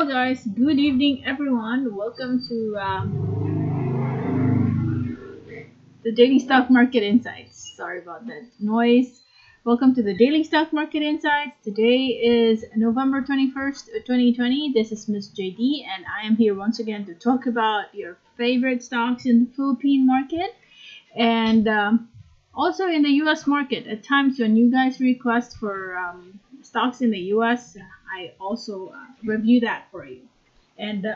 Hello guys, good evening everyone. Welcome to the Daily Stock Market Insights. Sorry about that noise. Welcome to the Daily Stock Market Insights. Today is November 21st, 2020. This is Miss JD and I am here once again to talk about your favorite stocks in the Philippine market and also in the US market. At times when you guys request for stocks in the US, I also review that for you. And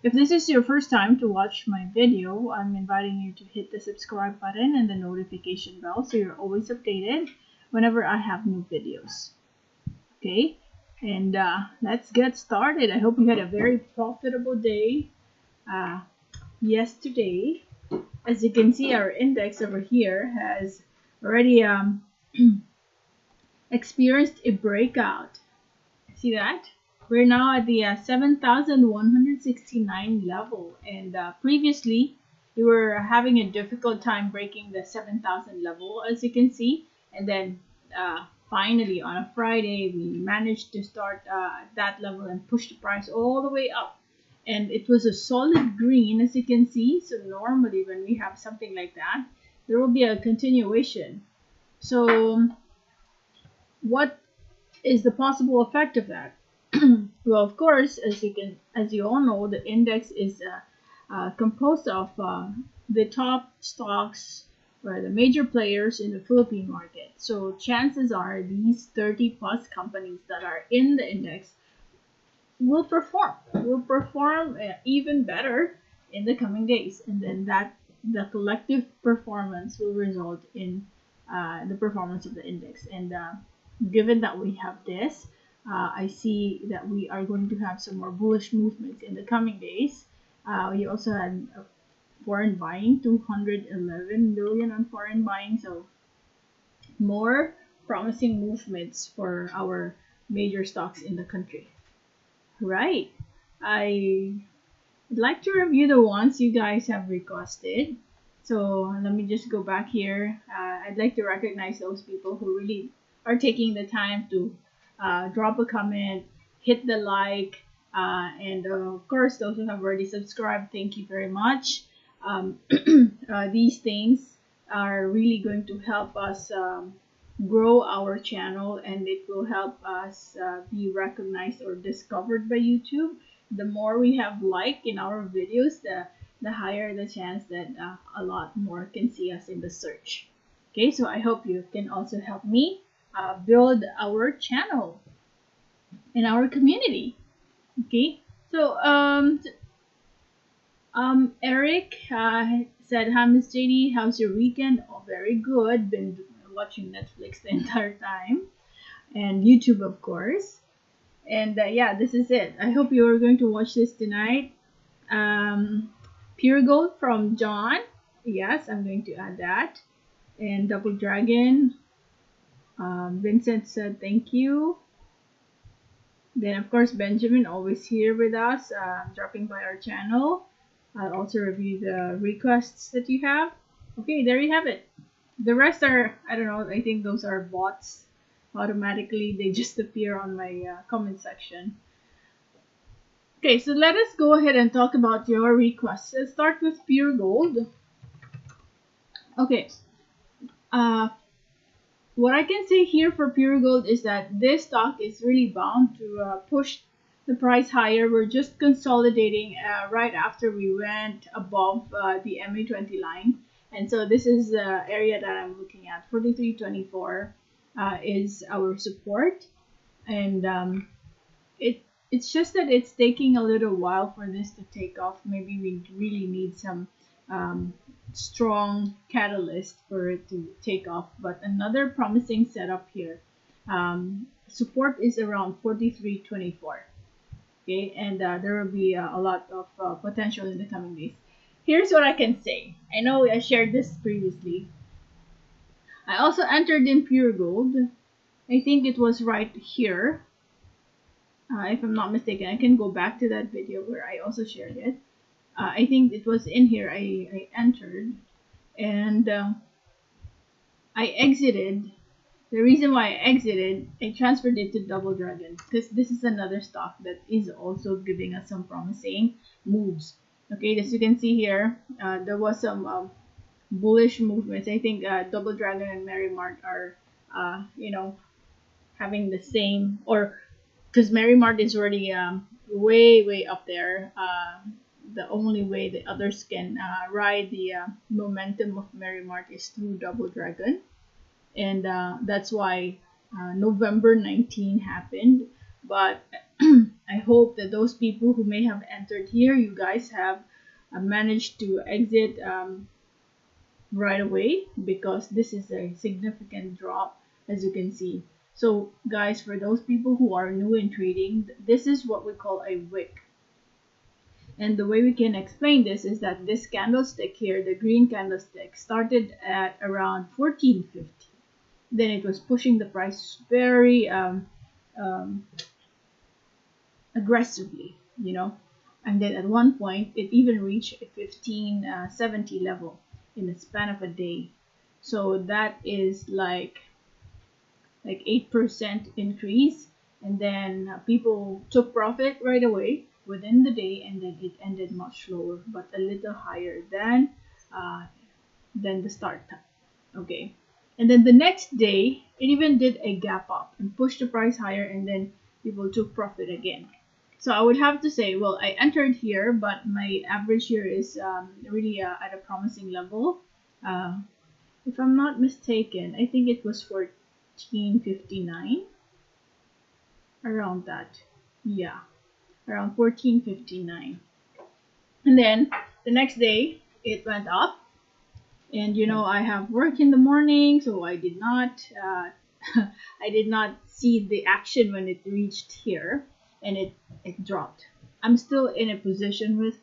if this is your first time to watch my video, I'm inviting you to hit the subscribe button and the notification bell so you're always updated whenever I have new videos. Okay, and let's get started. I hope you had a very profitable day yesterday. As you can see, our index over here has already experienced a breakout. See that? We're now at the 7,169 level, and previously we were having a difficult time breaking the 7,000 level, as you can see. And then finally on a Friday, we managed to start at that level and push the price all the way up. And it was a solid green, as you can see. So normally when we have something like that, there will be a continuation. So what is the possible effect of that? Well, of course, as you all know, the index is composed of the top stocks or the major players in the Philippine market. So chances are these 30 plus companies that are in the index will perform even better in the coming days, and then the collective performance will result in the performance of the index. And given that we have this, I see that we are going to have some more bullish movements in the coming days. We also had foreign buying, 211 billion on foreign buying, so more promising movements for our major stocks in the country. Right, I'd like to review the ones you guys have requested. So let me just go back here. I'd like to recognize those people who really are taking the time to drop a comment, hit the like, and of course those who have already subscribed, thank you very much. These things are really going to help us grow our channel, and it will help us be recognized or discovered by YouTube. The more we have like in our videos, the higher the chance that a lot more can see us in the search. Okay, so I hope you can also help me build our channel and our community. Okay, so Eric said, "Hi Miss JD, how's your weekend?" Oh, very good. Been watching Netflix the entire time, and YouTube, of course. And yeah, this is it. I hope you are going to watch this tonight. Pure Gold from John. Yes, I'm going to add that. And Double Dragon. Vincent said thank you. Then of course Benjamin, always here with us, dropping by our channel. I'll also review the requests that you have. Okay, there you have it. The rest are, I don't know, I think those are bots. Automatically they just appear on my comment section. Okay, so let us go ahead and talk about your requests. Let's start with Pure Gold. Okay, what I can say here for Pure Gold is that this stock is really bound to push the price higher. We're just consolidating right after we went above the MA20 line. And so this is the area that I'm looking at. 43.24 is our support. And it's just that it's taking a little while for this to take off. Maybe we really need some strong catalyst for it to take off. But another promising setup here. Support is around 43.24. Okay, and there will be a lot of potential in the coming days. Here's what I can say. I know I shared this previously. I also entered in Pure Gold. I think it was right here. If I'm not mistaken, I can go back to that video where I also shared it. I think it was in here I entered, and I exited the reason why I exited, I transferred it to Double Dragon because this is another stock that is also giving us some promising moves. Okay, as you can see here, there was some bullish movements. I think Double Dragon and Mary Mart are, having the same, or because Mary Mart is already way up there. The only way the others can ride the momentum of Mary Mart is through Double Dragon, and that's why November 19 happened. But I hope that those people who may have entered here, you guys have managed to exit right away, because this is a significant drop, as you can see. So guys, for those people who are new in trading, this is what we call a wick. And the way we can explain this is that this candlestick here, the green candlestick, started at around 1450. Then it was pushing the price very aggressively, and then at one point it even reached a 1570 level in a span of a day. So that is like 8% increase, and then people took profit right away within the day, and then it ended much lower but a little higher uh, than the start time. Okay, and then the next day it even did a gap up and pushed the price higher, and then people took profit again. So I would have to say, well, I entered here, but my average here is really at a promising level. uh, if I'm not mistaken, I think it was 1459, around that. Yeah, around 1459. And then the next day it went up, and I have work in the morning, so I did not I did not see the action when it reached here, and it dropped. I'm still in a position with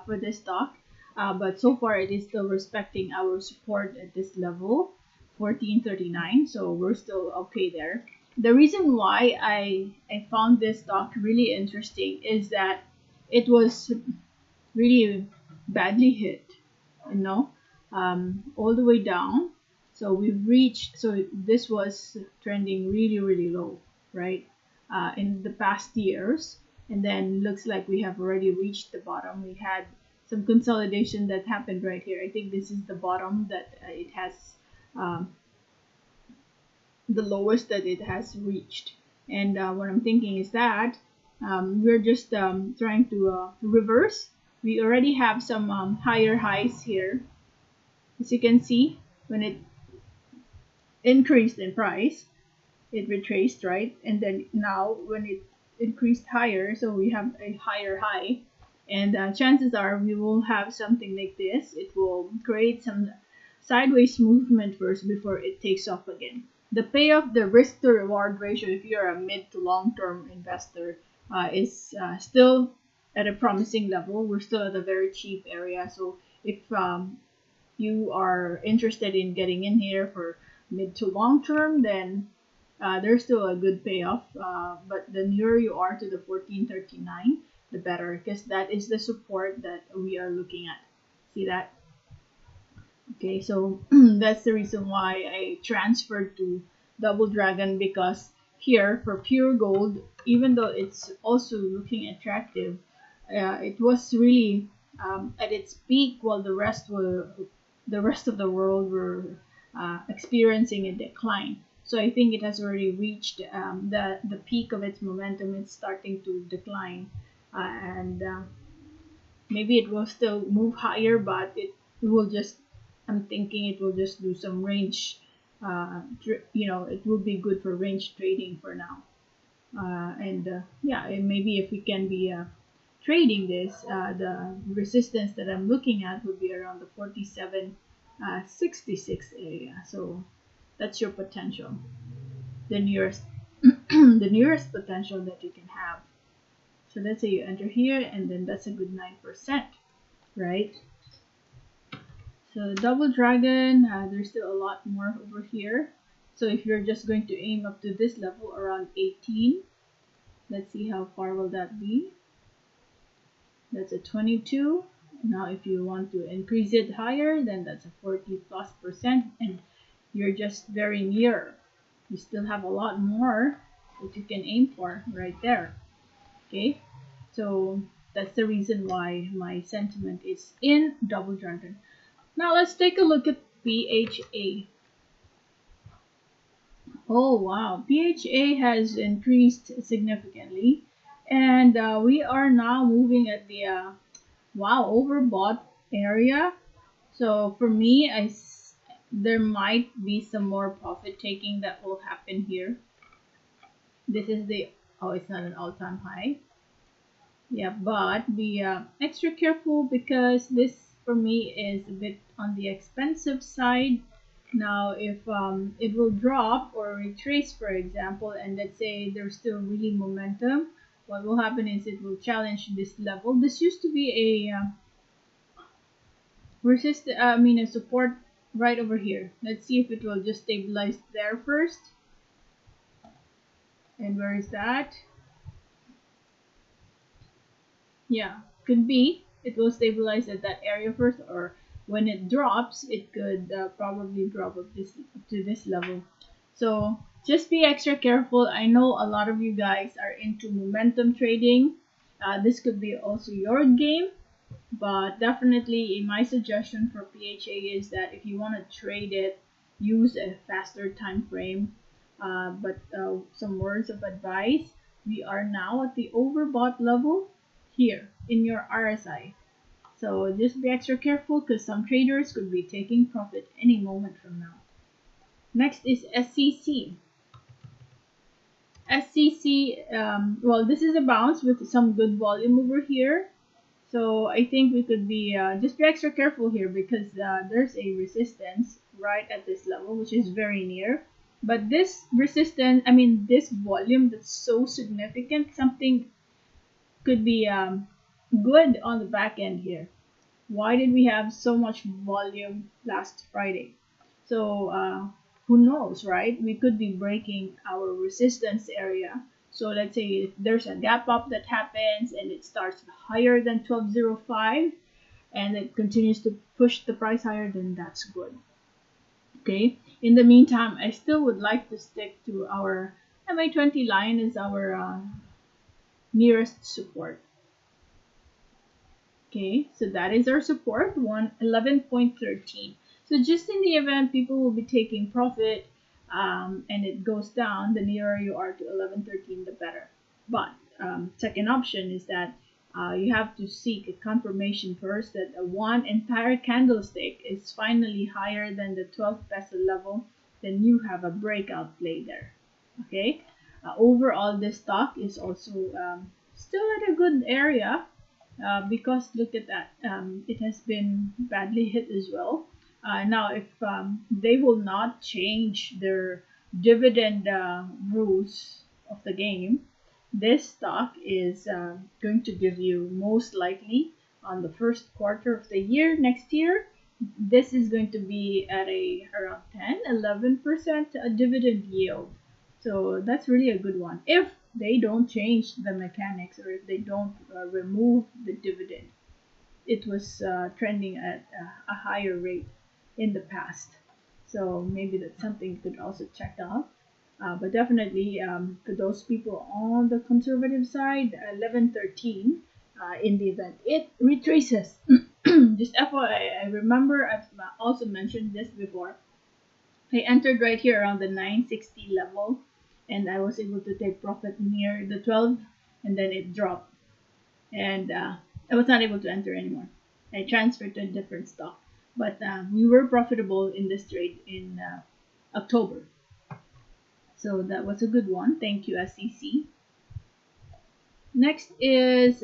for this stock, but so far it is still respecting our support at this level, 1439. So we're still okay there. The reason why I found this stock really interesting is that it was really badly hit, you know, all the way down. So we've reached, so this was trending really low, right, in the past years. And then looks like we have already reached the bottom. We had some consolidation that happened right here. I think this is the bottom that it has, um, the lowest that it has reached. And what I'm thinking is that we're just trying to reverse. We already have some higher highs here. As you can see, when it increased in price, it retraced, right? And then now when it increased higher, so we have a higher high. And chances are we will have something like this. It will create some sideways movement first before it takes off again. The payoff, the risk to reward ratio, if you're a mid to long term investor, is still at a promising level. We're still at a very cheap area. So if you are interested in getting in here for mid to long term, then there's still a good payoff. But the nearer you are to the 1439, the better, because that is the support that we are looking at. See that? Okay, so that's the reason why I transferred to Double Dragon, because here for pure gold, even though it's also looking attractive, it was really at its peak, while the rest of the world were experiencing a decline. So I think it has already reached the peak of its momentum. It's starting to decline, and maybe it will still move higher, but it will just. I'm thinking it will just do some range. It will be good for range trading for now. And yeah, and maybe if we can be trading this, the resistance that I'm looking at would be around the 47.66 area. So that's your potential, the nearest the nearest potential that you can have. So let's say you enter here, and then that's a good 9%, right? So Double Dragon, there's still a lot more over here. So if you're just going to aim up to this level around 18, let's see how far will that be. That's a 22. Now if you want to increase it higher, then that's a 40+%, and you're just very near. You still have a lot more that you can aim for right there. Okay, so that's the reason why my sentiment is in Double Dragon. Now let's take a look at PHA. Oh wow, PHA has increased significantly, and we are now moving at the wow overbought area. So for me, there might be some more profit taking that will happen here. This is the oh, it's not an all-time high. Yeah, but be extra careful because this for me is a bit on the expensive side. Now, if it will drop or retrace, for example, and let's say there's still really momentum, what will happen is it will challenge this level. This used to be a a support right over here. Let's see if it will just stabilize there first. And where is that? Yeah, could be. It will stabilize at that area first, or when it drops, it could probably drop up to this level. So just be extra careful. I know a lot of you guys are into momentum trading. This could be also your game, but definitely my suggestion for PHA is that if you want to trade it, use a faster time frame. But some words of advice: we are now at the overbought level here in your RSI. So just be extra careful because some traders could be taking profit any moment from now. Next is SCC. SCC, well, this is a bounce with some good volume over here. So I think we could be just be extra careful here because there's a resistance right at this level, which is very near. But this resistance, this volume that's so significant, something could be good on the back end here. Why did we have so much volume last Friday? So who knows, right? We could be breaking our resistance area. So let's say if there's a gap up that happens and it starts higher than 1205 and it continues to push the price higher, then that's good. Okay. In the meantime, I still would like to stick to our MA20 line as our nearest support. Okay, so that is our support, 11.13. So just in the event people will be taking profit and it goes down, the nearer you are to 11.13, the better. But second option is that you have to seek a confirmation first that one entire candlestick is finally higher than the 12 peso level, then you have a breakout play there. Okay, overall, this stock is also still at a good area. Because look at that, it has been badly hit as well. Now, if they will not change their dividend rules of the game, this stock is going to give you most likely on the first quarter of the year next year. This is going to be at a around 10-11% dividend yield. So that's really a good one. If they don't change the mechanics or if they don't remove the dividend, it was trending at a higher rate in the past. So maybe that's something you could also check out. But definitely for those people on the conservative side, 11.13 in the event it retraces. Just FYI, I remember I've also mentioned this before. I entered right here around the 960 level and I was able to take profit near the 12 and then it dropped and I was not able to enter anymore. I transferred to a different stock, but we were profitable in this trade in October. So that was a good one. Thank you, SEC. Next is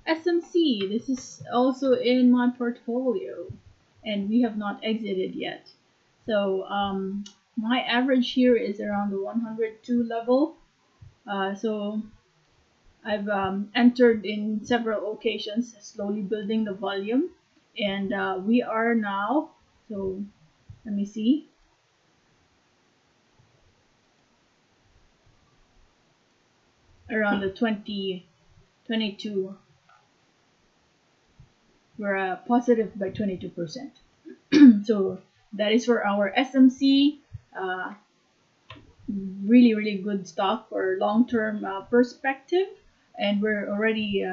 SMC. This is also in my portfolio and we have not exited yet. So my average here is around the 102 level. So I've entered in several occasions, slowly building the volume. And we are now, so let me see. Around the 22. We're positive by 22%. So that is for our SMC. uh, really good stock for long-term perspective, and we're already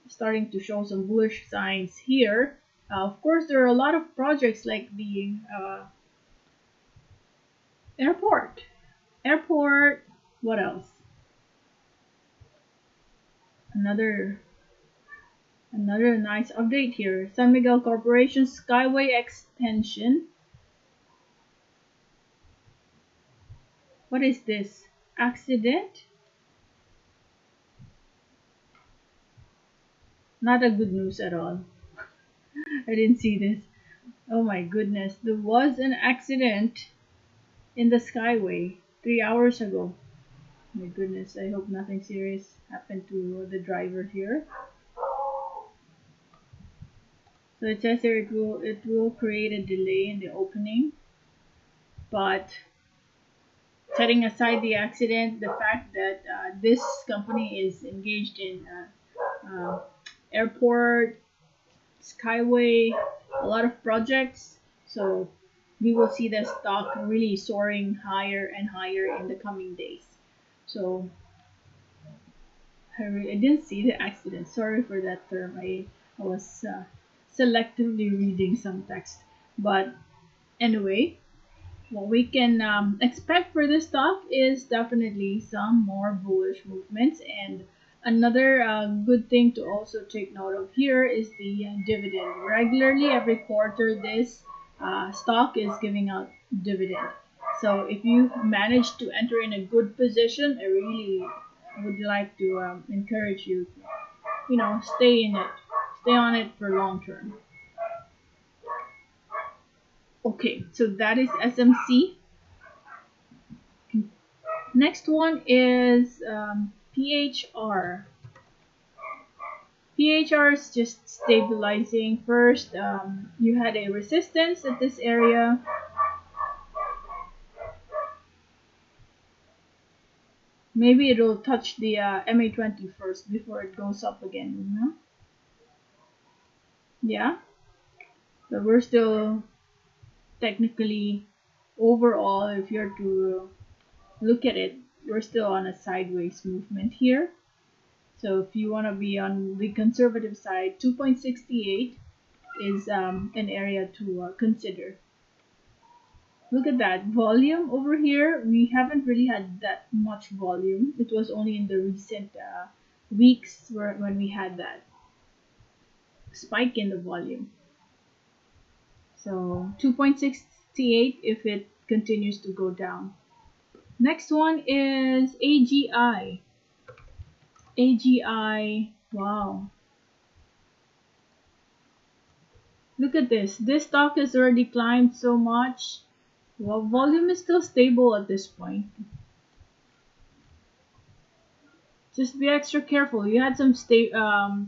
starting to show some bullish signs here. Of course, there are a lot of projects like the airport. Airport. What else? Another nice update here. San Miguel Corporation Skyway extension. What is this? Accident? Not a good news at all. I didn't see this. Oh my goodness. There was an accident in the Skyway 3 hours ago. My goodness. I hope nothing serious happened to the driver here. So it says here it will create a delay in the opening, but setting aside the accident, the fact that this company is engaged in airport, skyway, a lot of projects, so we will see the stock really soaring higher and higher in the coming days. So I didn't see the accident. Sorry for that term. I was selectively reading some text, but anyway, what we can expect for the stock is definitely some more bullish movements. And another good thing to also take note of here is the dividend. Regularly, every quarter, this stock is giving out dividend. So if you manage to enter in a good position, I really would like to encourage you, stay in it, stay on it for long term. Okay, so that is SMC. Next one is PHR. PHR is just stabilizing. First, you had a resistance at this area. Maybe it will touch the MA20 first before it goes up again. Yeah, but we're still technically, overall, if you're to look at it, we're still on a sideways movement here. So if you want to be on the conservative side, 2.68 is an area to consider. Look at that volume over here. We haven't really had that much volume. It was only in the recent weeks when we had that spike in the volume. So 2.68 if it continues to go down. Next one is AGI. AGI, wow. Look at this. This stock has already climbed so much. Well, volume is still stable at this point. Just be extra careful. You had some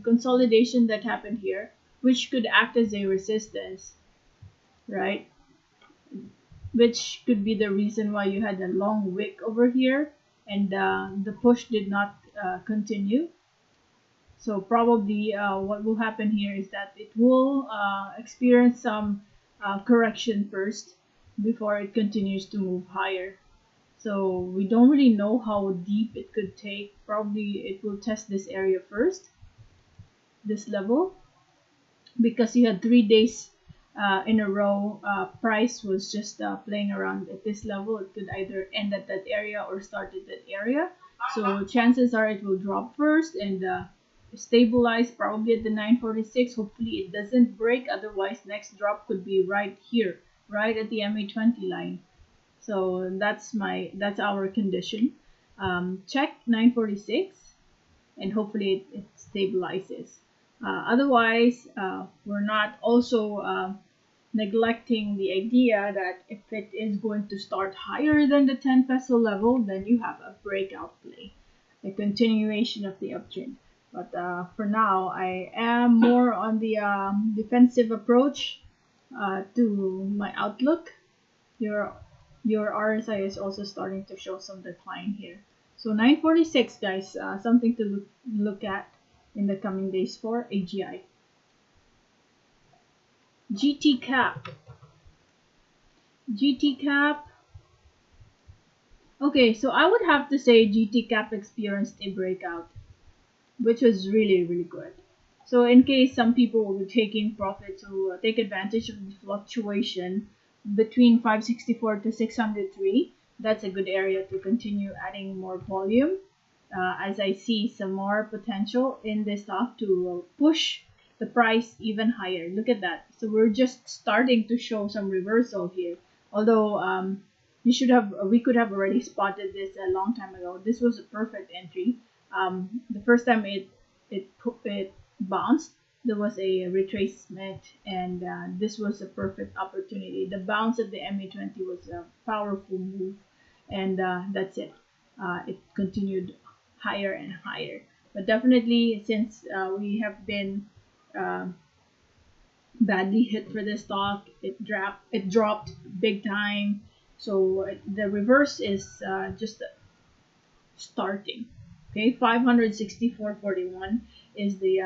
consolidation that happened here, which could act as a resistance, right? Which could be the reason why you had a long wick over here, and the push did not continue. So probably what will happen here is that it will experience some correction first before it continues to move higher. So we don't really know how deep it could take. Probably it will test this area first, this level, because you had 3 days in a row. Price was just playing around at this level. It could either end at that area or start at that area. So chances are it will drop first and stabilize probably at the 946. Hopefully it doesn't break. Otherwise, next drop could be right here, right at the MA20 line. So that's our condition. Check 946, and hopefully it stabilizes. Otherwise, we're not also neglecting the idea that if it is going to start higher than the 10 peso level, then you have a breakout play, a continuation of the uptrend. But for now, I am more on the defensive approach to my outlook. Your RSI is also starting to show some decline here. So 946, guys, something to look at in the coming days for AGI. GTCAP. GTCAP, Okay, so I would have to say GTCAP experienced a breakout, which was really, really good. So in case some people will be taking profit to take advantage of the fluctuation between 564 to 603, that's a good area to continue adding more volume. As I see some more potential in this stock to push the price even higher. Look at that. So we're just starting to show some reversal here. Although we could have already spotted this a long time ago. This was a perfect entry. The first time it bounced, there was a retracement, and this was a perfect opportunity. The bounce at the MA20 was a powerful move, and that's it. It continued higher and higher. But definitely, since we have been uh, badly hit for this stock, it dropped big time. So the reverse is just starting. Okay, 564.41 is the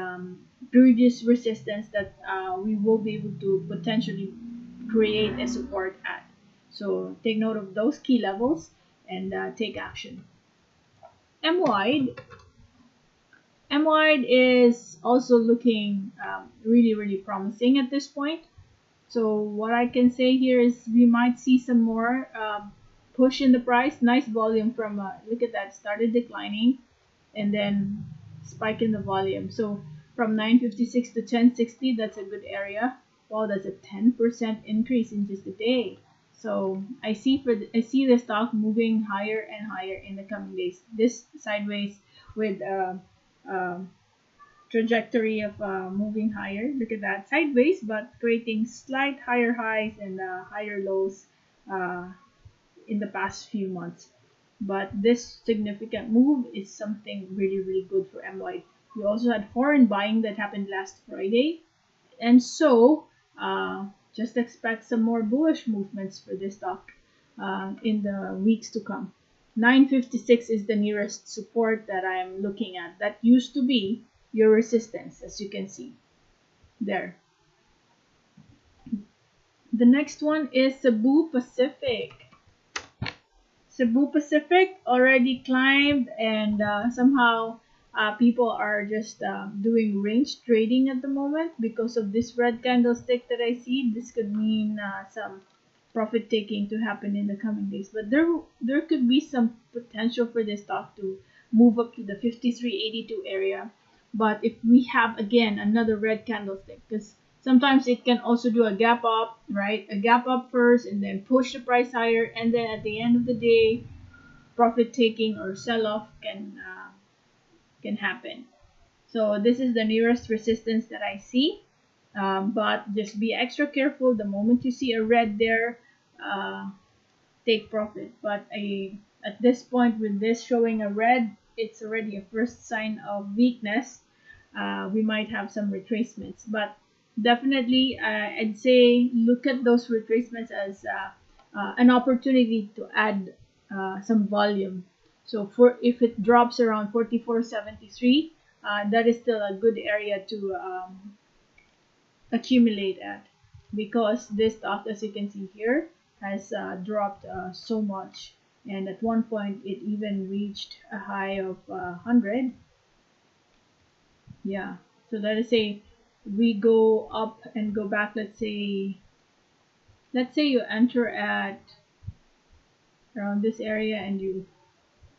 previous resistance that we will be able to potentially create a support at. So take note of those key levels and take action. MWIDE MWIDE is also looking really, really promising at this point. So what I can say here is we might see some more push in the price. Nice volume from, look at that, started declining and then spike in the volume. So from 956 to 1060, that's a good area. Wow, that's a 10% increase in just a day. So I see the stock moving higher and higher in the coming days. This sideways with um, trajectory of moving higher. Look at that, sideways, but creating slight higher highs and higher lows uh, in the past few months. But this significant move is something really, really good for MY. We also had foreign buying that happened last Friday, and so just expect some more bullish movements for this stock in the weeks to come. 956 is the nearest support that I am looking at. That used to be your resistance, as you can see there. The next one is Cebu Pacific. Cebu Pacific already climbed, and somehow people are just doing range trading at the moment because of this red candlestick that I see. This could mean some profit taking to happen in the coming days, but there could be some potential for this stock to move up to the 5382 area. But if we have again another red candlestick, because sometimes it can also do a gap up, right? A gap up first and then push the price higher, and then at the end of the day, profit taking or sell off can happen. So this is the nearest resistance that I see. But just be extra careful. The moment you see a red there, uh, take profit. But at this point, with this showing a red, it's already a first sign of weakness. We might have some retracements, but definitely I'd say look at those retracements as an opportunity to add some volume. So for if it drops around 44.73, that is still a good area to accumulate at, because this stock, as you can see here, has dropped so much, and at one point it even reached a high of 100. Yeah, so let us say we go up and go back. Let's say you enter at around this area and you,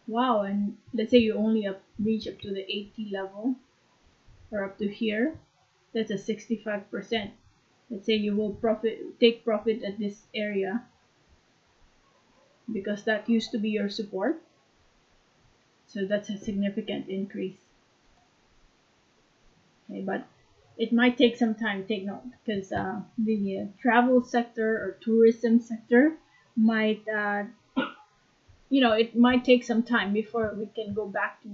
wow, and let's say you only reach up to the 80 level or up to here. That's a 65%. Let's say you will take profit at this area because that used to be your support. So that's a significant increase. Okay, but it might take some time. Take note, because the travel sector or tourism sector might, it might take some time before we can go back to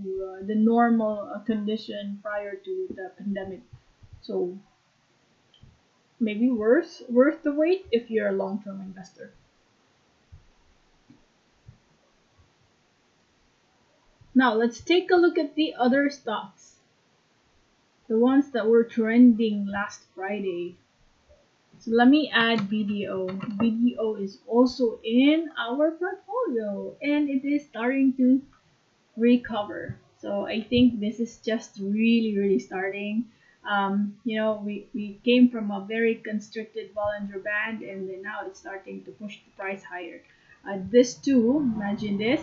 the normal condition prior to the pandemic. So maybe worth the wait if you're a long-term investor. Now let's take a look at the other stocks, the ones that were trending last Friday. So let me add BDO. BDO is also in our portfolio and it is starting to recover. So I think this is just really starting. We came from a very constricted Bollinger Band and then now it's starting to push the price higher. This too, imagine this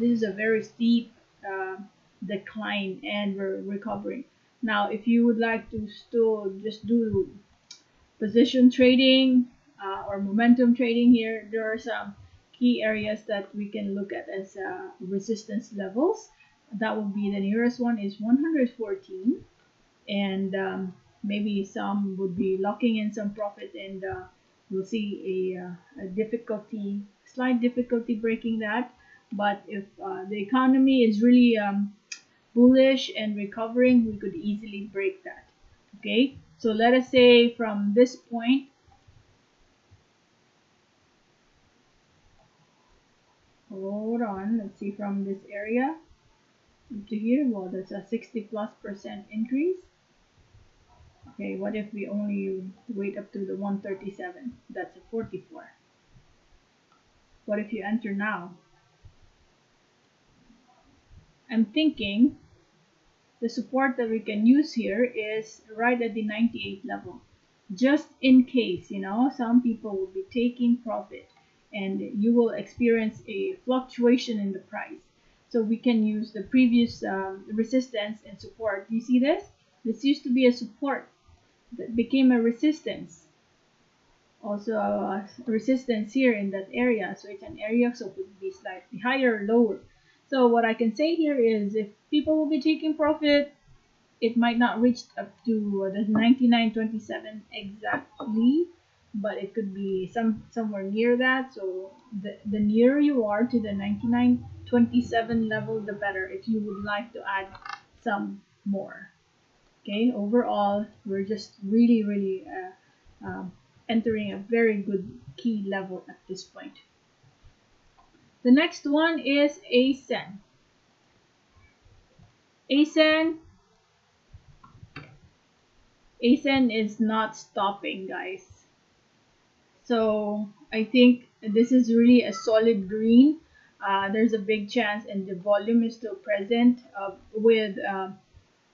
is a very steep uh, decline and we're recovering. Now, if you would like to still just do position trading or momentum trading here, there are some key areas that we can look at as resistance levels. That would be the nearest one is 114, and maybe some would be locking in some profit, and we'll see a slight difficulty breaking that. But if the economy is really bullish and recovering, we could easily break that. Okay, so let us say from this point, hold on, let's see, from this area to here, well, that's a 60+% increase. Okay, what if we only wait up to the 137? That's a 44. What if you enter now? I'm thinking the support that we can use here is right at the 98 level. Just in case, some people will be taking profit and you will experience a fluctuation in the price. So we can use the previous resistance and support. Do you see this? This used to be a support that became a resistance. Also a resistance here in that area. So it's an area, so it would be slightly higher or lower. So what I can say here is if people will be taking profit, it might not reach up to the 99.27 exactly, but it could be somewhere near that. So the nearer you are to the 99.27 level, the better if you would like to add some more. Okay, overall, we're just really entering a very good key level at this point. The next one is ACEN. ACEN is not stopping, guys. So I think this is really a solid green. There's a big chance, and the volume is still present with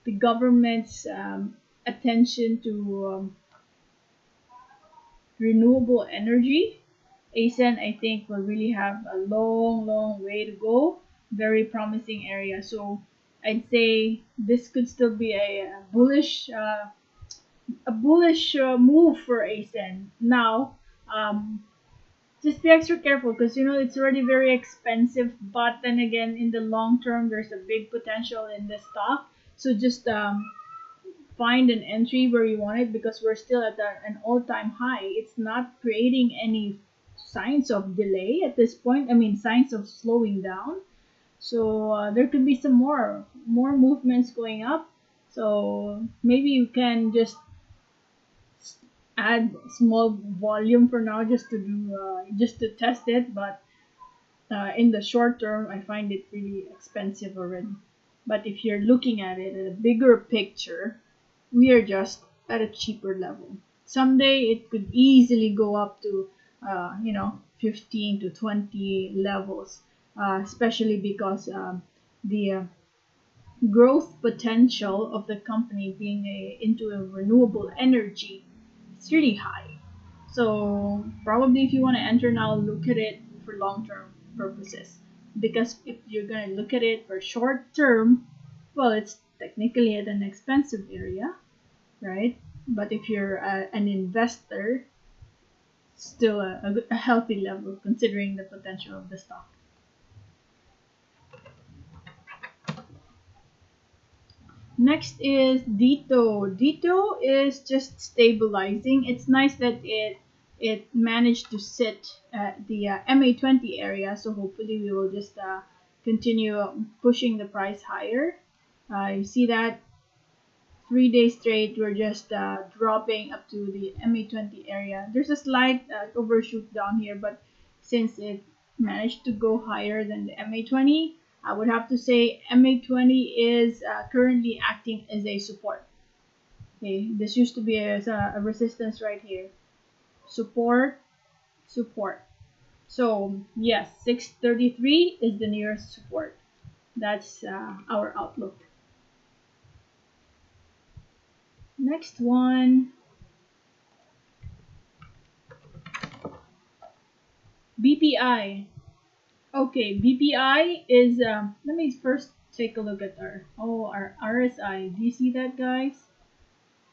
the government's attention to renewable energy. ACEN, I think, will really have a long way to go. Very promising area. So I'd say this could still be a bullish move for ACEN. Now, just be extra careful because it's already very expensive. But then again, in the long term, there's a big potential in this stock. So just find an entry where you want it because we're still at an all-time high. It's not creating any signs of delay at this point. I mean, signs of slowing down. So there could be some more movements going up. So maybe you can just add small volume for now just to do just to test it. But in the short term, I find it really expensive already. But if you're looking at it at a bigger picture, we are just at a cheaper level. Someday it could easily go up to 15 to 20 levels, especially because the growth potential of the company being into a renewable energy is really high. So probably if you want to enter now, look at it for long-term purposes. Because if you're going to look at it for short term, well, it's technically at an expensive area, right? But if you're an investor, still a healthy level considering the potential of the stock. Next is Dito. Dito is just stabilizing. It's nice that it managed to sit at the MA20 area, so hopefully we will just continue pushing the price higher. You see that 3 days straight we're just dropping up to the MA20 area. There's a slight overshoot down here, but since it managed to go higher than the MA20, I would have to say MA20 is currently acting as a support. Okay, this used to be a resistance right here. support, support. So yes, 633 is the nearest support. That's our outlook. Next one, BPI. Okay, BPI is, let me first take a look at our RSI. Do you see that, guys?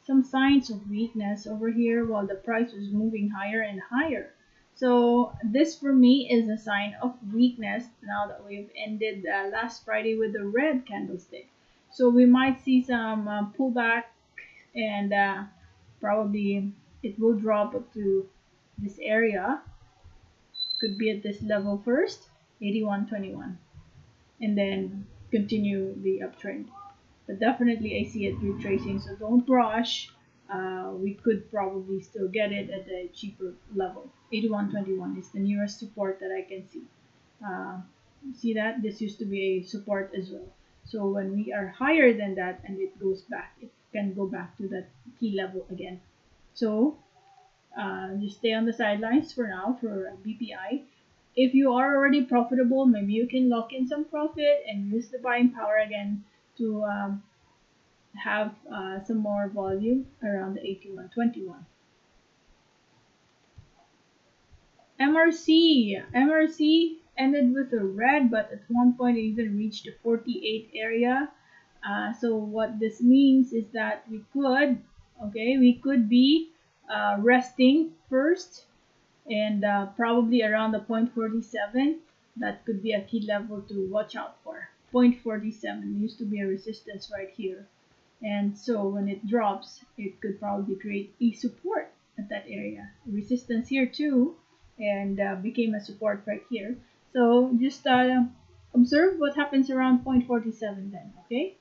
Some signs of weakness over here while the price was moving higher and higher. So this for me is a sign of weakness now that we've ended last Friday with a red candlestick. So we might see some pullback, and probably it will drop up to this area. Could be at this level first, 81.21, and then continue the uptrend. But definitely I see it retracing, so don't rush. We could probably still get it at a cheaper level. 81.21 is the nearest support that I can see. Uh, See that? This used to be a support as well. So when we are higher than that and it goes back, it can go back to that key level again. So just stay on the sidelines for now for BPI. If you are already profitable, maybe you can lock in some profit and use the buying power again to have some more volume around the 81.21. MRC ended with a red, but at one point it even reached the 48 area. So what this means is that we could be resting first, and probably around the 0.47. That could be a key level to watch out for. 0.47 used to be a resistance right here, and so when it drops, it could probably create a support at that area, resistance here too, and became a support right here. So just observe what happens around 0.47 then. Okay.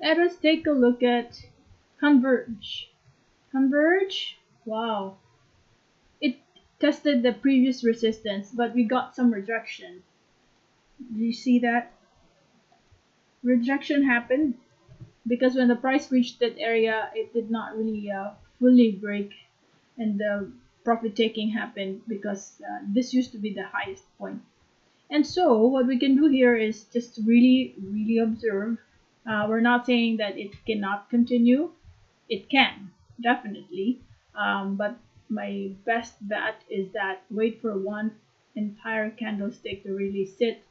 Let us take a look at Converge. Converge, wow, it tested the previous resistance, but we got some rejection. Do you see that? Rejection happened because when the price reached that area, it did not really fully break, and the profit taking happened because this used to be the highest point. And so what we can do here is just really, really observe. We're not saying that it cannot continue. It can, definitely. But my best bet is that wait for one entire candlestick to really sit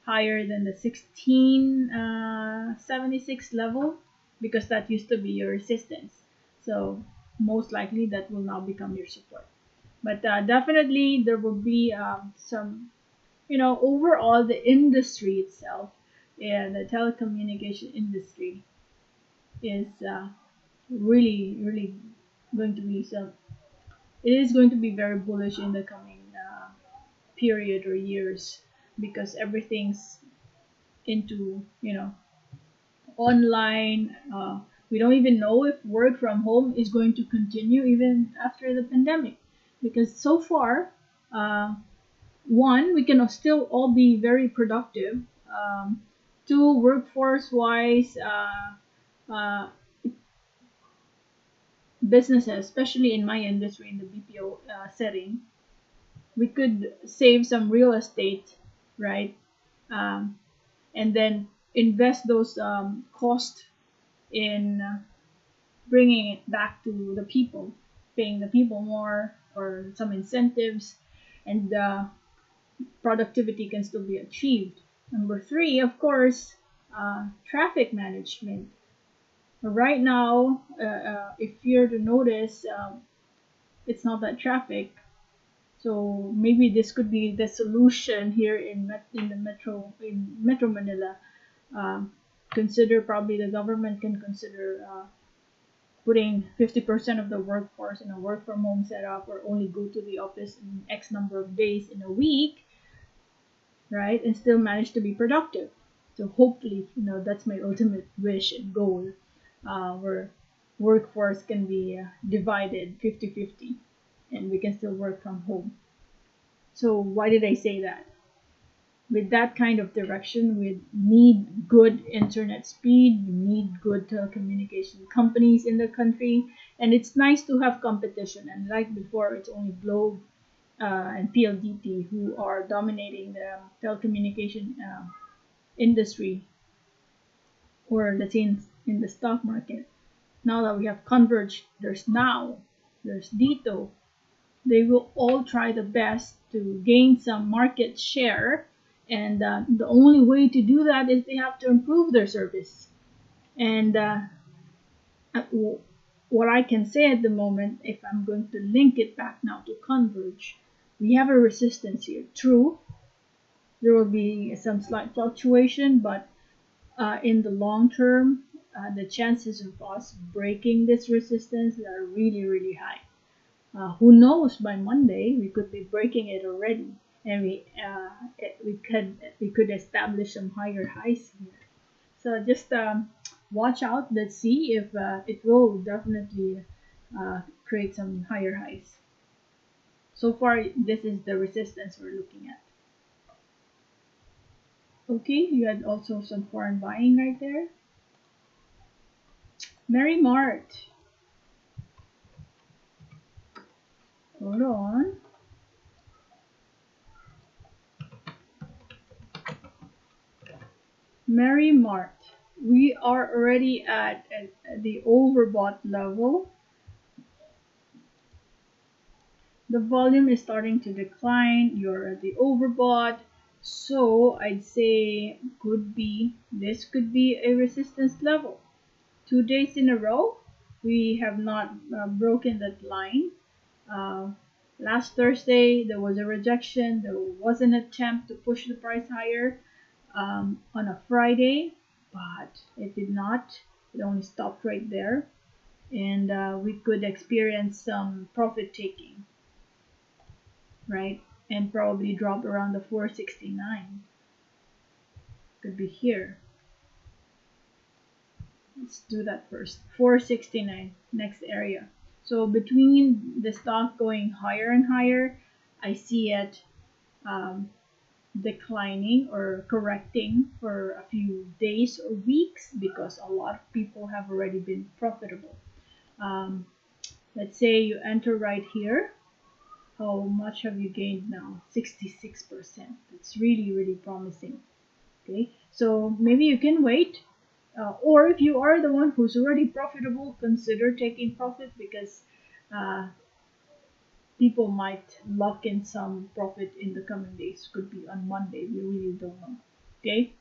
higher than the 1676 level, because that used to be your resistance. So most likely that will now become your support. But definitely there will be some, overall the industry itself, and the telecommunication industry is really, really going to be some. It is going to be very bullish in the coming period or years, because everything's into online. We don't even know if work from home is going to continue even after the pandemic, because so far, one, we can still all be very productive. Two, workforce wise, businesses, especially in my industry, in the BPO setting, we could save some real estate, right? Um, and then invest those costs in bringing it back to the people, paying the people more or some incentives, and productivity can still be achieved. Number three, of course, traffic management. Right now, if you're to notice, it's not that traffic. So maybe this could be the solution here in the Metro Manila. Consider, probably the government can consider putting 50% of the workforce in a work from home setup, or only go to the office in X number of days in a week, right? And still manage to be productive. So hopefully, that's my ultimate wish and goal, where workforce can be divided 50-50, and we can still work from home. So why did I say that? with that kind of direction, we need good internet speed, we need good telecommunication companies in the country, and it's nice to have competition. And like before, it's only Globe and PLDT who are dominating the telecommunication industry, or let's say in the stock market. Now that we have Converge, there's Now, there's Dito, they will all try the best to gain some market share. And the only way to do that is they have to improve their service. And what I can say at the moment, if I'm going to link it back now to Converge, we have a resistance here. True, there will be some slight fluctuation, but in the long term, the chances of us breaking this resistance are really, really high. Who knows? By Monday, we could be breaking it already, and we could establish some higher highs here. So just watch out. Let's see if it will definitely create some higher highs. So far, this is the resistance we're looking at. Okay, you had also some foreign buying right there. Mary Mart. Hold on. Mary Mart. We are already at the overbought level. The volume is starting to decline. You're at the overbought. So I'd say this could be a resistance level. 2 days in a row, we have not broken that line. Last Thursday, there was a rejection. There was an attempt to push the price higher on a Friday, but it did not. It only stopped right there. And we could experience some profit taking, right? And probably drop around the 469. Could be here. Let's do that first. 469, next area. So between the stock going higher and higher, I see it declining or correcting for a few days or weeks, because a lot of people have already been profitable. Let's say you enter right here. How much have you gained now? 66%. That's really, really promising. Okay, so maybe you can wait. Or if you are the one who's already profitable, consider taking profit, because people might lock in some profit in the coming days. Could be on Monday. We really don't know. Okay,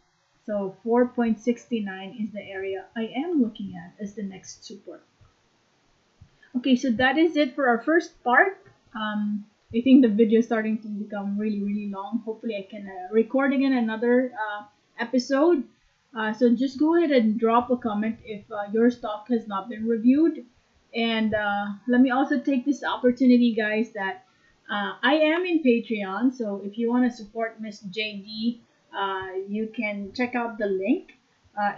so 4.69 is the area I am looking at as the next support. Okay, so that is it for our first part. I think the video is starting to become really, really long. Hopefully, I can record again another episode. So just go ahead and drop a comment if your stock has not been reviewed. And let me also take this opportunity, guys, that I am in Patreon. So if you want to support Miss JD, you can check out the link.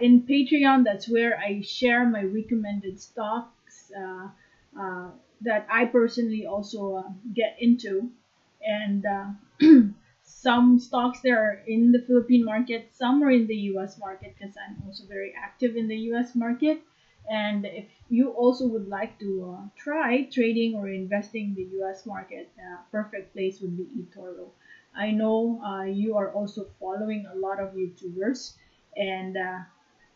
In Patreon, that's where I share my recommended stocks that I personally also get into. And some stocks there are in the Philippine market, some are in the US market, because I'm also very active in the US market. And if you also would like to try trading or investing in the US market, perfect place would be eToro. I know you are also following a lot of YouTubers, and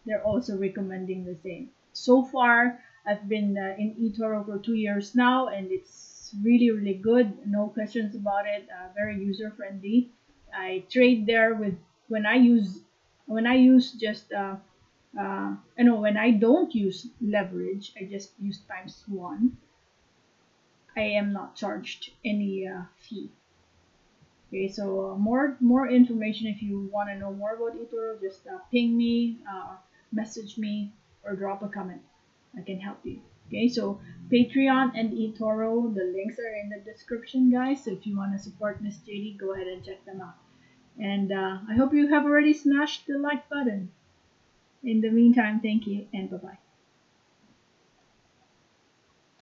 they're also recommending the same. So far, I've been in eToro for 2 years now, and it's really, really good. No questions about it. Very user friendly. I trade there with when I use just when I don't use leverage, I just use ×1. I am not charged any fee. Okay, so more information. If you want to know more about eToro, just ping me, message me, or drop a comment. I can help you. Okay, so Patreon and eToro, the links are in the description, guys. So if you want to support Miss JD, go ahead and check them out. And I hope you have already smashed the like button. In the meantime, thank you and bye-bye.